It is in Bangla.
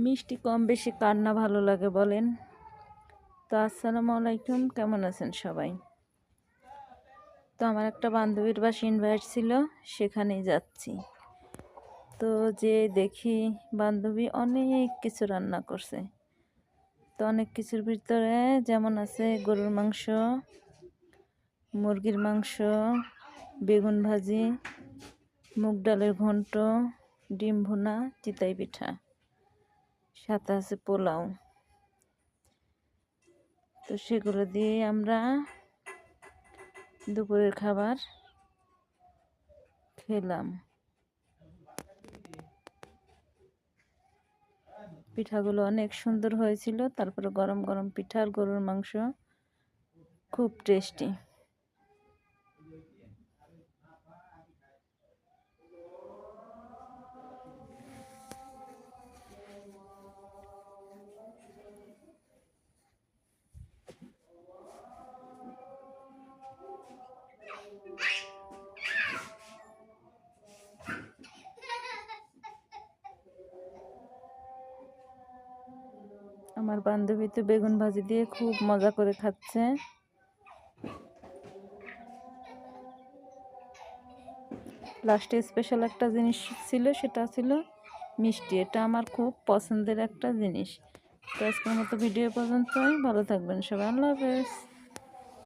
মিষ্টি কম বেশি কার না ভালো লাগে বলেন? তো আসসালামু আলাইকুম, কেমন আছেন সবাই? তো আমার একটা বান্ধবীর বাসা ইনভাইট ছিল, সেখানেই যাচ্ছি। তো যে দেখি বান্ধবী অনেক কিছু রান্না করছে। তো অনেক কিছুর ভিতরে যেমন আছে গরুর মাংস, মুরগির মাংস, বেগুন ভাজি, মুগ ডালের ঘন্ট, ডিম ভুনা, চিতই পিঠা, সাথে আছে পোলাও। তো সেগুলো দিয়ে আমরা দুপুরের খাবার খেলাম। পিঠাগুলো অনেক সুন্দর হয়েছিল। তারপরে গরম গরম পিঠা আর গরুর মাংস খুব টেস্টি। আমার বান্ধবী তো বেগুন ভাজি দিয়ে খুব মজা করে খাচ্ছে। লাস্টে স্পেশাল একটা জিনিস ছিল, সেটা ছিল মিষ্টি। এটা আমার খুব পছন্দের একটা জিনিস। তো আজকের মতো ভিডিও পর্যন্তই। ভালো থাকবেন সবাই। আল্লাহ হাফেজ।